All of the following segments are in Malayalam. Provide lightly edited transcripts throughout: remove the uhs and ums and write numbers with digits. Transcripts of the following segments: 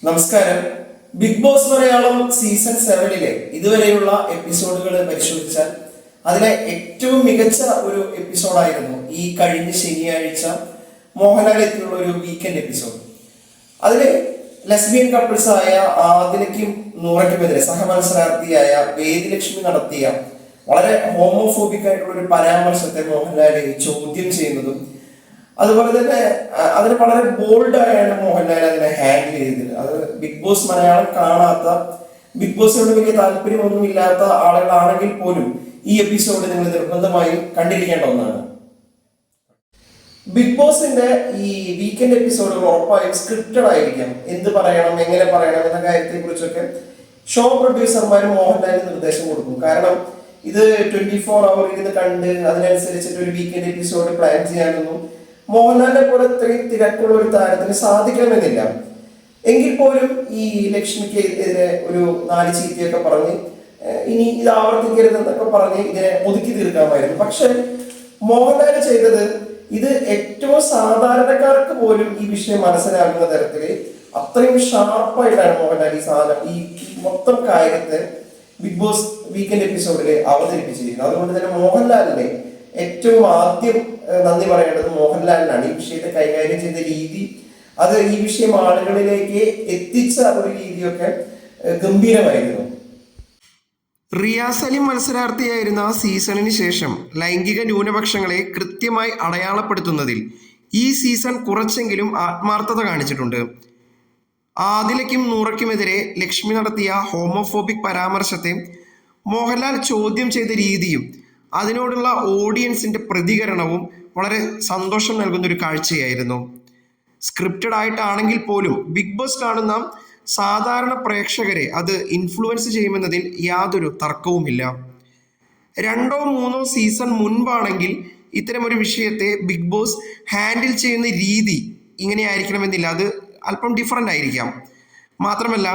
നമസ്കാരം. ബിഗ് ബോസ് മലയാളം സീസൺ 7 ഇതുവരെയുള്ള എപ്പിസോഡുകൾ പരിശോധിച്ചാൽ അതിലെ ഏറ്റവും മികച്ച ഒരു എപ്പിസോഡായിരുന്നു ഈ കഴിഞ്ഞ ശനിയാഴ്ച മോഹൻലാൽ എത്തിയുള്ള ഒരു വീക്കെൻഡ് എപ്പിസോഡ്. അതില് ലെസ്ബിയൻ കപ്പിൾസായ ആദിലയ്ക്കും നൂറയ്ക്കുമെതിരെ സഹമത്സരാർത്ഥിയായ വേദിലക്ഷ്മി നടത്തിയ വളരെ ഹോമോഫോബിക് ആയിട്ടുള്ള ഒരു പരാമർശത്തെ മോഹൻലാൽ ചോദ്യം ചെയ്യുന്നതും, അതുപോലെ തന്നെ അതിന് വളരെ ബോൾഡായാണ് മോഹൻലാൽ അതിനെ ഹാൻഡിൽ ചെയ്തത്. അത് ബിഗ് ബോസ് മലയാളം കാണാത്ത, ബിഗ് ബോസിനോട് വലിയ താല്പര്യമൊന്നുമില്ലാത്ത ആളുകളാണെങ്കിൽ പോലും ഈ എപ്പിസോഡ് നിങ്ങൾ നിർബന്ധമായും കണ്ടിരിക്കേണ്ട ഒന്നാണ്. ബിഗ് ബോസിന്റെ ഈ വീക്കെൻഡ് എപ്പിസോഡുകൾ ഉറപ്പായും സ്ക്രിപ്റ്റഡ് ആയിരിക്കാം. എന്ത് പറയണം, എങ്ങനെ പറയണം എന്ന കാര്യത്തെ കുറിച്ചൊക്കെ ഷോ പ്രൊഡ്യൂസർമാർ മോഹൻലാലിന് നിർദ്ദേശം കൊടുക്കും. കാരണം ഇത് 24 അവർ ഇരുന്ന് കണ്ട് അതിനനുസരിച്ചിട്ട് ഒരു വീക്കെൻഡ് എപ്പിസോഡ് പ്ലാൻ ചെയ്യാനൊന്നും മോഹൻലാലിനെ പോലെ ഇത്രയും തിരക്കുള്ള ഒരു താരത്തിന് സാധിക്കണമെന്നില്ല. എങ്കിൽ പോലും ഈ ലക്ഷ്മിക്ക് എതിരെ ഒരു 4 ചീത്തയൊക്കെ പറഞ്ഞ് ഇനി ഇത് ആവർത്തിക്കരുതെന്നൊക്കെ പറഞ്ഞ് ഇതിനെ ഒതുക്കി തീർക്കാമായിരുന്നു. പക്ഷെ മോഹൻലാൽ ചെയ്തത് ഇത് ഏറ്റവും സാധാരണക്കാർക്ക് പോലും ഈ വിഷയം മനസ്സിലാകുന്ന തരത്തില് അത്രയും ഷാർപ്പായിട്ടാണ് മോഹൻലാൽ ഈ സാധനം ഈ മൊത്തം കാര്യത്തെ ബിഗ് ബോസ് വീക്കെൻഡ് എപ്പിസോഡിൽ അവതരിപ്പിച്ചിരിക്കുന്നത്. അതുകൊണ്ട് തന്നെ മോഹൻലാലിനെ ഏറ്റവും ആദ്യം നന്ദി പറയേണ്ടത് മോഹൻലാലിനാണ്. ഈ വിഷയത്തെ കൈകാര്യം ചെയ്ത രീതി, അത് ഈ വിഷയം ആളുകളിലേക്ക് എത്തിച്ച ഒരു രീതിയൊക്കെ ഗംഭീരമായിരുന്നു. റിയാസ് അലി മത്സരാർത്ഥിയായിരുന്ന സീസണിന് ശേഷം ലൈംഗിക ന്യൂനപക്ഷങ്ങളെ കൃത്യമായി അടയാളപ്പെടുത്തുന്നതിൽ ഈ സീസൺ കുറച്ചെങ്കിലും ആത്മാർത്ഥത കാണിച്ചിട്ടുണ്ട്. ആദിലയ്ക്കും നൂറയ്ക്കുമെതിരെ ലക്ഷ്മി നടത്തിയ ഹോമോഫോബിക് പരാമർശത്തെ മോഹൻലാൽ ചോദ്യം ചെയ്ത രീതിയും അതിനോടുള്ള ഓഡിയൻസിന്റെ പ്രതികരണവും വളരെ സന്തോഷം നൽകുന്ന ഒരു കാഴ്ചയായിരുന്നു. സ്ക്രിപ്റ്റഡ് ആയിട്ടാണെങ്കിൽ പോലും ബിഗ് ബോസ് കാണുന്ന സാധാരണ പ്രേക്ഷകരെ അത് ഇൻഫ്ലുവൻസ് ചെയ്യുമെന്നതിൽ യാതൊരു തർക്കവുമില്ല. 2 or 3 സീസൺ മുൻപാണെങ്കിൽ ഇത്തരമൊരു വിഷയത്തെ ബിഗ് ബോസ് ഹാൻഡിൽ ചെയ്യുന്ന രീതി ഇങ്ങനെ ആയിരിക്കണമെന്നില്ല, അത് അല്പം ഡിഫറൻ്റ് ആയിരിക്കാം. മാത്രമല്ല,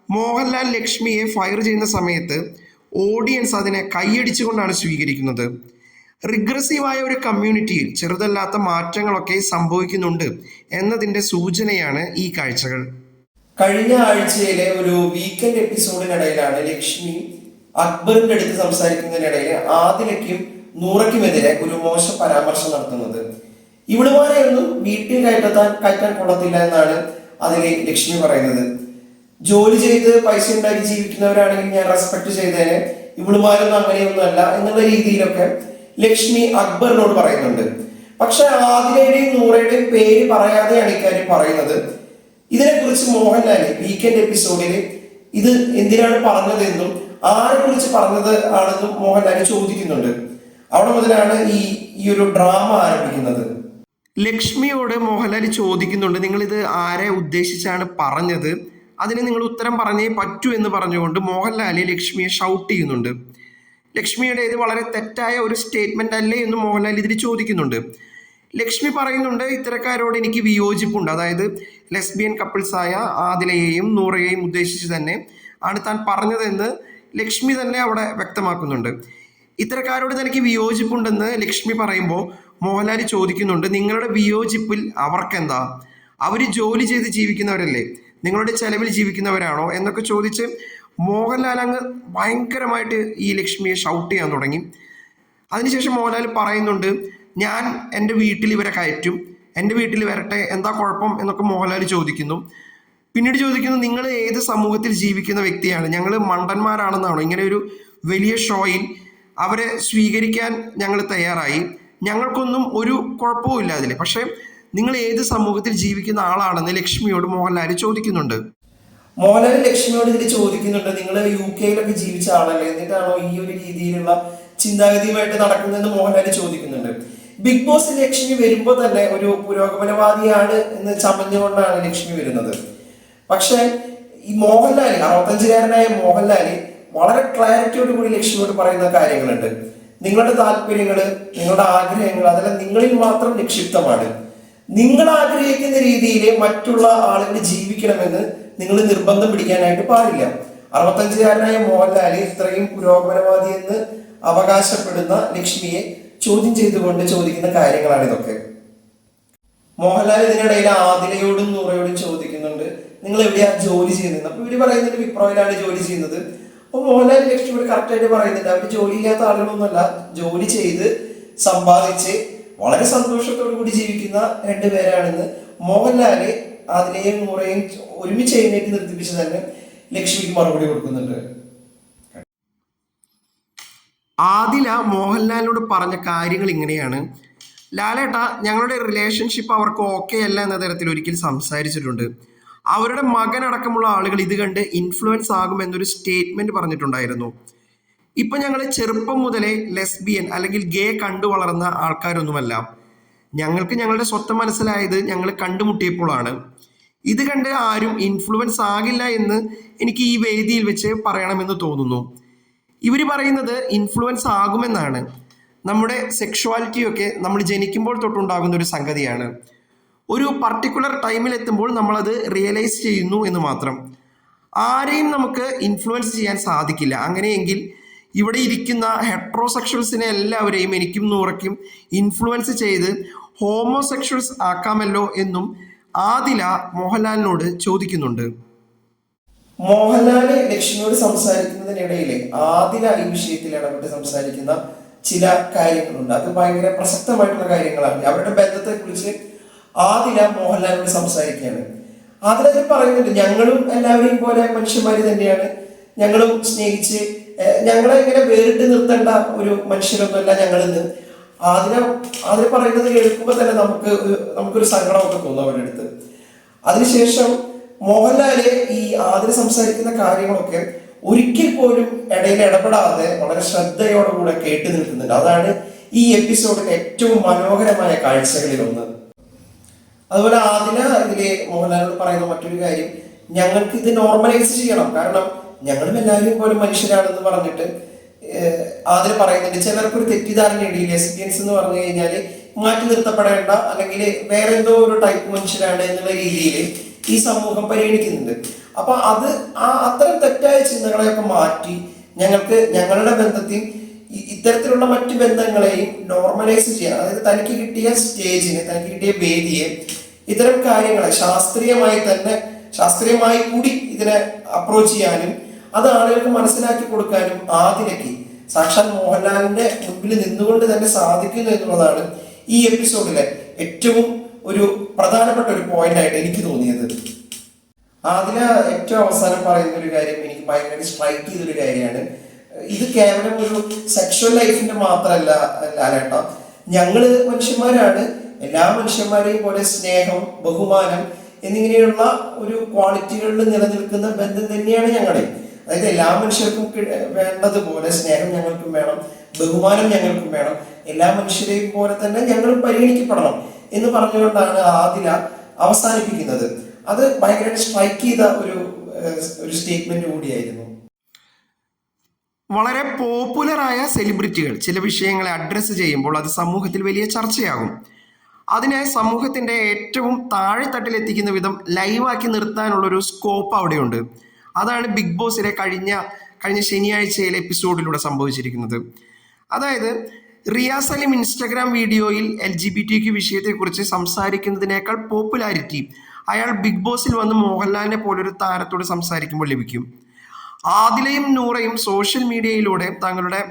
മോഹൻലാൽ ലക്ഷ്മിയെ ഫയർ ചെയ്യുന്ന സമയത്ത് ഓഡിയൻസ് അതിനെ കൈയടിച്ചുകൊണ്ടാണ് സ്വീകരിക്കുന്നത്. റിഗ്രസീവായ ഒരു കമ്മ്യൂണിറ്റിയിൽ ചെറുതല്ലാത്ത മാറ്റങ്ങളൊക്കെ സംഭവിക്കുന്നുണ്ട് എന്നതിൻ്റെ സൂചനയാണ് ഈ കാഴ്ചകൾ. കഴിഞ്ഞ ആഴ്ചയിലെ ഒരു വീക്കെൻഡ് എപ്പിസോഡിനിടയിലാണ് ലക്ഷ്മി അക്ബറിന്റെ അടുത്ത് സംസാരിക്കുന്നതിനിടയിൽ ആദിലയ്ക്കും നൂറയ്ക്കുമെതിരെ ഒരു മോശം പരാമർശം നടത്തുന്നത്. ഇവിടുമാരെയൊന്നും വീട്ടിൽ കയറ്റാൻ കൊള്ളത്തില്ല എന്നാണ് അതിൽ ലക്ഷ്മി പറയുന്നത്. ജോലി ചെയ്ത് പൈസ ഉണ്ടാക്കി ജീവിക്കുന്നവരാണെങ്കിൽ ഞാൻ റെസ്പെക്ട് ചെയ്തേനെ, ഇവിടുമാരൊന്നും അങ്ങനെയൊന്നും അല്ല എന്നുള്ള രീതിയിലൊക്കെ ലക്ഷ്മി അക്ബറിനോട് പറയുന്നുണ്ട്. പക്ഷെ ആദിലയുടെയും നൂറയുടെയും പേര് പറയാതെയാണ് ഇക്കാര്യം പറയുന്നത്. ഇതിനെക്കുറിച്ച് മോഹൻലാൽ വീക്കെൻഡ് എപ്പിസോഡിൽ ഇത് എന്തിനാണ് പറഞ്ഞതെന്നും ആരെ കുറിച്ച് പറഞ്ഞത് ആണെന്നും മോഹൻലാൽ ചോദിക്കുന്നുണ്ട്. അവിടെ മുതലാണ് ഈ ഒരു ഡ്രാമ ആരംഭിക്കുന്നത്. ലക്ഷ്മിയോട് മോഹൻലാൽ ചോദിക്കുന്നുണ്ട്, നിങ്ങളിത് ആരെ ഉദ്ദേശിച്ചാണ് പറഞ്ഞത്, അതിന് നിങ്ങൾ ഉത്തരം പറഞ്ഞേ പറ്റൂ എന്ന് പറഞ്ഞുകൊണ്ട് മോഹൻലാൽ ലക്ഷ്മിയെ ഷൗട്ട് ചെയ്യുന്നുണ്ട്. ലക്ഷ്മിയുടെ ഇത് വളരെ തെറ്റായ ഒരു സ്റ്റേറ്റ്മെന്റ് അല്ലേ എന്ന് മോഹൻലാൽ ഇതിൽ ചോദിക്കുന്നുണ്ട്. ലക്ഷ്മി പറയുന്നുണ്ട്, ഇത്തരക്കാരോട് എനിക്ക് വിയോജിപ്പുണ്ട്, അതായത് ലെസ്ബിയൻ കപ്പിൾസായ ആദിലയെയും നൂറയെയും ഉദ്ദേശിച്ച് തന്നെ ആണ് താൻ പറഞ്ഞതെന്ന് ലക്ഷ്മി തന്നെ അവിടെ വ്യക്തമാക്കുന്നുണ്ട്. ഇത്തരക്കാരോട് തനിക്ക് വിയോജിപ്പുണ്ടെന്ന് ലക്ഷ്മി പറയുമ്പോൾ മോഹൻലാൽ ചോദിക്കുന്നുണ്ട്, നിങ്ങളുടെ വിയോജിപ്പിൽ അവർക്കെന്താ, അവർ ജോലി ചെയ്ത് ജീവിക്കുന്നവരല്ലേ, നിങ്ങളുടെ ചെലവിൽ ജീവിക്കുന്നവരാണോ എന്നൊക്കെ ചോദിച്ച് മോഹൻലാൽ അങ്ങ് ഭയങ്കരമായിട്ട് ഈ ലക്ഷ്മിയെ ഷൗട്ട് ചെയ്യാൻ തുടങ്ങി. അതിനുശേഷം മോഹൻലാൽ പറയുന്നുണ്ട്, ഞാൻ എൻ്റെ വീട്ടിൽ ഇവരെ കയറ്റും, എൻ്റെ വീട്ടിൽ വരട്ടെ, എന്താ കുഴപ്പം എന്നൊക്കെ മോഹൻലാൽ ചോദിക്കുന്നു. പിന്നീട് ചോദിക്കുന്നു, നിങ്ങൾ ഏത് സമൂഹത്തിൽ ജീവിക്കുന്ന വ്യക്തിയാണ്, ഞങ്ങൾ മണ്ടന്മാരാണെന്നാണോ, ഇങ്ങനെ ഒരു വലിയ ഷോയിൽ അവരെ സ്വീകരിക്കാൻ ഞങ്ങൾ തയ്യാറായി, ഞങ്ങൾക്കൊന്നും ഒരു കുഴപ്പവും ഇല്ല അതിൽ, പക്ഷെ നിങ്ങൾ ഏത് സമൂഹത്തിൽ ജീവിക്കുന്ന ആളാണെന്ന് ലക്ഷ്മിയോട് മോഹൻലാൽ ചോദിക്കുന്നുണ്ട്. മോഹൻലാൽ ലക്ഷ്മിയോട് ഇതിൽ ചോദിക്കുന്നുണ്ട്, നിങ്ങൾ UK ജീവിച്ച ആളല്ലേ, എന്നിട്ടാണോ ഈ ഒരു രീതിയിലുള്ള ചിന്താഗതിയുമായിട്ട് നടക്കുന്നതെന്ന് മോഹൻലാൽ ചോദിക്കുന്നുണ്ട്. ബിഗ് ബോസ് ലക്ഷ്മി വരുമ്പോൾ തന്നെ ഒരു പുരോഗമനവാദിയാണ് എന്ന് ചമഞ്ഞുകൊണ്ടാണ് ലക്ഷ്മി വരുന്നത്. പക്ഷെ ഈ മോഹൻലാൽ 65-കാരനായ മോഹൻലാൽ വളരെ ക്ലാരിറ്റിയോട് കൂടി ലക്ഷ്മിയോട് പറയുന്ന കാര്യങ്ങളുണ്ട്. നിങ്ങളുടെ താല്പര്യങ്ങള്, നിങ്ങളുടെ ആഗ്രഹങ്ങൾ അതെല്ലാം നിങ്ങളിൽ മാത്രം നിക്ഷിപ്തമാണ്. നിങ്ങൾ ആഗ്രഹിക്കുന്ന രീതിയിൽ മറ്റുള്ള ആളുകൾ ജീവിക്കണമെന്ന് നിങ്ങൾ നിർബന്ധം പിടിക്കാനായിട്ട് പാടില്ല. 65-കാരനായ മോഹൻലാൽ ഇത്രയും പുരോഗമനവാദി എന്ന് അവകാശപ്പെടുന്ന ലക്ഷ്മിയെ ചോദ്യം ചെയ്തുകൊണ്ട് ചോദിക്കുന്ന കാര്യങ്ങളാണ് ഇതൊക്കെ. മോഹൻലാൽ ഇതിനിടയിൽ ആദിലയോടും നൂറയോടും ചോദിക്കുന്നുണ്ട്, നിങ്ങൾ എവിടെയാ ജോലി ചെയ്യുന്നത്? അപ്പൊ ഇവര് പറയുന്നത് വിപ്രോയിലാണ് ജോലി ചെയ്യുന്നത്. അപ്പൊ മോഹൻലാൽ ലക്ഷ്മിയോട് കറക്റ്റ് ആയിട്ട് പറയുന്നുണ്ട് അവര് ജോലി ഇല്ലാത്ത ആളുകളൊന്നുമല്ല, ജോലി ചെയ്ത് സമ്പാദിച്ച് വളരെ സന്തോഷത്തോടു കൂടി ജീവിക്കുന്ന രണ്ടുപേരാണെന്ന് മോഹൻലാല് അതിനെയും നൂറേയും ഒരുമിച്ച് എഴുന്നേറ്റ് നിർത്തിപ്പിച്ച് തന്നെ ലക്ഷ്മിക്ക് മറുപടി കൊടുക്കുന്നുണ്ട്. ആദില മോഹൻലാലിനോട് പറഞ്ഞ കാര്യങ്ങൾ ഇങ്ങനെയാണ്: ലാലേട്ട, ഞങ്ങളുടെ റിലേഷൻഷിപ്പ് അവർക്ക് ഓക്കെ അല്ല എന്ന തരത്തിൽ ഒരിക്കൽ സംസാരിച്ചിട്ടുണ്ട്. അവരുടെ മകനടക്കമുള്ള ആളുകൾ ഇത് കണ്ട് ഇൻഫ്ലുവൻസ് ആകുമെന്നൊരു സ്റ്റേറ്റ്മെന്റ് പറഞ്ഞിട്ടുണ്ടായിരുന്നു. ഇപ്പൊ ഞങ്ങൾ ചെറുപ്പം മുതലേ ലെസ്ബിയൻ അല്ലെങ്കിൽ ഗേ കണ്ടു വളർന്ന ആൾക്കാരൊന്നുമല്ല. ഞങ്ങൾക്ക് ഞങ്ങളുടെ സ്വത്തം മനസ്സിലായത് ഞങ്ങൾ കണ്ടുമുട്ടിയപ്പോഴാണ്. ഇത് കണ്ട് ആരും ഇൻഫ്ലുവൻസ് ആകില്ല എന്ന് എനിക്ക് ഈ വേദിയിൽ വെച്ച് പറയണമെന്ന് തോന്നുന്നു. ഇവർ പറയുന്നത് ഇൻഫ്ലുവൻസ് ആകുമെന്നാണ്. നമ്മുടെ സെക്ഷുവാലിറ്റിയൊക്കെ നമ്മൾ ജനിക്കുമ്പോൾ തൊട്ടുണ്ടാകുന്ന ഒരു സംഗതിയാണ്. ഒരു പർട്ടിക്കുലർ ടൈമിൽ എത്തുമ്പോൾ നമ്മളത് റിയലൈസ് ചെയ്യുന്നു എന്ന് മാത്രം. ആരെയും നമുക്ക് ഇൻഫ്ലുവൻസ് ചെയ്യാൻ സാധിക്കില്ല. അങ്ങനെയെങ്കിൽ ഇവിടെ ഇരിക്കുന്ന ഹെട്രോസെക്ഷൽസിനെ എല്ലാവരെയും എനിക്കും നൂറയ്ക്കും ഇൻഫ്ലുവൻസ് ചെയ്ത് ഹോമോസെക്ഷൽസ് ആക്കാമല്ലോ എന്നും ആദില മോഹൻലാലിനോട് ചോദിക്കുന്നുണ്ട്. മോഹൻലാല് ലക്ഷ്മിയോട് സംസാരിക്കുന്നതിനിടയിൽ ആദില ഈ വിഷയത്തിൽ ഇടപെട്ട് സംസാരിക്കുന്ന ചില കാര്യങ്ങളുണ്ട്. അത് ഭയങ്കര പ്രസക്തമായിട്ടുള്ള കാര്യങ്ങളാണ്. അവരുടെ ബന്ധത്തെ കുറിച്ച് ആദില മോഹൻലാലിനോട് സംസാരിക്കുകയാണ്. ആദില പറയുന്നുണ്ട് ഞങ്ങളും എല്ലാവരെയും പോലെ മനുഷ്യന്മാര് തന്നെയാണ്, ഞങ്ങളും സ്നേഹിച്ച് ഞങ്ങളെ ഇങ്ങനെ വേറിട്ട് നിർത്തേണ്ട ഒരു മനുഷ്യരൊന്നുമല്ല ഞങ്ങളിന്ന്. ആദില പറയുന്നത് കേൾക്കുമ്പോൾ തന്നെ നമുക്കൊരു സങ്കടമൊക്കെ തോന്നും അവരുടെ അടുത്ത്. അതിനുശേഷം മോഹൻലാല് ഈ ആദില സംസാരിക്കുന്ന കാര്യങ്ങളൊക്കെ ഒരിക്കൽ പോലും ഇടയിൽ ഇടപെടാതെ വളരെ ശ്രദ്ധയോടുകൂടെ കേട്ടു നിൽക്കുന്നുണ്ട്. അതാണ് ഈ എപ്പിസോഡിലെ ഏറ്റവും മനോഹരമായ കാഴ്ചകളിൽ ഒന്ന്. അതുപോലെ ആദില ഇതിലെ മോഹൻലാലിനോട് പറയുന്ന മറ്റൊരു കാര്യം, ഞങ്ങൾക്ക് ഇത് നോർമലൈസ് ചെയ്യണം, കാരണം ഞങ്ങളും എല്ലാവരും പോലെ മനുഷ്യരാണെന്ന് പറഞ്ഞിട്ട് ആദില പറയുന്നുണ്ട്. ചിലർക്കൊരു തെറ്റിദ്ധാരണയുണ്ട് ഈ ലെസ്ബിയൻസ് എന്ന് പറഞ്ഞു കഴിഞ്ഞാൽ മാറ്റി നിർത്തപ്പെടേണ്ട അല്ലെങ്കിൽ വേറെ എന്തോ ഒരു ടൈപ്പ് മനുഷ്യരാണ് എന്നുള്ള രീതിയിൽ ഈ സമൂഹം പരിഗണിക്കുന്നുണ്ട്. അപ്പൊ അത്തരം തെറ്റായ ചിന്തകളെയൊക്കെ മാറ്റി ഞങ്ങളുടെ ബന്ധത്തിൽ ഇത്തരത്തിലുള്ള മറ്റു ബന്ധങ്ങളെയും നോർമലൈസ് ചെയ്യാൻ, അതായത് തനിക്ക് കിട്ടിയ സ്റ്റേജിനെ, തനിക്ക് കിട്ടിയ വേദിയെ ഇത്തരം കാര്യങ്ങളെ ശാസ്ത്രീയമായി കൂടി ഇതിനെ അപ്രോച്ച് ചെയ്യാനും അത് ആളുകൾക്ക് മനസ്സിലാക്കി കൊടുക്കാനും ആദിലയ്ക്ക് സാക്ഷാൽ മോഹൻലാലിന്റെ മുൻപിൽ നിന്നുകൊണ്ട് തന്നെ സാധിക്കുന്നു എന്നുള്ളതാണ് ഈ എപ്പിസോഡിലെ ഏറ്റവും ഒരു പ്രധാനപ്പെട്ട ഒരു പോയിന്റ് ആയിട്ട് എനിക്ക് തോന്നിയത്. ആദില ഏറ്റവും അവസാനം പറയുന്ന ഒരു കാര്യം എനിക്ക് ഭയങ്കരമായിട്ട് സ്ട്രൈക്ക് ചെയ്തൊരു കാര്യമാണ്. ഇത് കേവലം ഒരു സെക്ഷൽ ലൈഫിന്റെ മാത്രമല്ല ലാലേട്ട, ഞങ്ങള് മനുഷ്യന്മാരാണ്, എല്ലാ മനുഷ്യന്മാരെയും പോലെ സ്നേഹം, ബഹുമാനം എന്നിങ്ങനെയുള്ള ഒരു ക്വാളിറ്റികളിൽ നിലനിൽക്കുന്ന ബന്ധം തന്നെയാണ് ഞങ്ങളുടെ. അതായത് എല്ലാ മനുഷ്യർക്കും വേണ്ടതുപോലെ സ്നേഹം ഞങ്ങൾക്കും വേണം, ബഹുമാനം ഞങ്ങൾക്കും വേണം, എല്ലാ മനുഷ്യരെയും പോലെ തന്നെ ഞങ്ങൾ പരിഗണിക്കപ്പെടണം എന്ന് പറഞ്ഞുകൊണ്ടാണ് ആദില അവസാനിപ്പിക്കുന്നത്. അത് ഭയങ്കരമായിട്ട് സ്ട്രൈക്ക് ചെയ്ത ഒരു സ്റ്റേറ്റ്മെന്റ് കൂടിയായിരുന്നു. വളരെ പോപ്പുലറായ സെലിബ്രിറ്റികൾ ചില വിഷയങ്ങളെ അഡ്രസ്സ് ചെയ്യുമ്പോൾ അത് സമൂഹത്തിൽ വലിയ ചർച്ചയാകും. അതിനെ സമൂഹത്തിന്റെ ഏറ്റവും താഴെത്തട്ടിലെത്തിക്കുന്ന വിധം ലൈവാക്കി നിർത്താനുള്ളൊരു സ്കോപ്പ് അവിടെയുണ്ട്. അതാണ് ബിഗ് ബോസിലെ കഴിഞ്ഞ ശനിയാഴ്ചയിലെ എപ്പിസോഡിലൂടെ സംഭവിച്ചിരിക്കുന്നത്. അതായത് റിയാസ് സലീം ഇൻസ്റ്റഗ്രാം വീഡിയോയിൽ LGBTQ വിഷയത്തെക്കുറിച്ച് സംസാരിക്കുന്നതിനേക്കാൾ പോപ്പുലാരിറ്റി അയാൾ ബിഗ് ബോസിൽ വന്ന് മോഹൻലാലിനെ പോലൊരു താരത്തോട് സംസാരിക്കുമ്പോൾ ലഭിക്കും. ആദിലയും നൂറയും സോഷ്യൽ മീഡിയയിലൂടെ തങ്ങളുടെ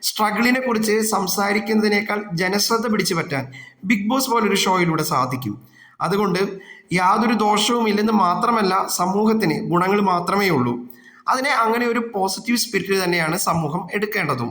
സ്ട്രഗിളിനെ കുറിച്ച് സംസാരിക്കുന്നതിനേക്കാൾ ജനശ്രദ്ധ പിടിച്ചു പറ്റാൻ ബിഗ് ബോസ് പോലൊരു ഷോയിലൂടെ സാധിക്കും. അതുകൊണ്ട് യാതൊരു ദോഷവും ഇല്ലെന്ന് മാത്രമല്ല, സമൂഹത്തിന് ഗുണങ്ങൾ മാത്രമേ ഉള്ളൂ. അതിനെ അങ്ങനെ ഒരു പോസിറ്റീവ് സ്പിരിറ്റ് തന്നെയാണ് സമൂഹം എടുക്കേണ്ടതും.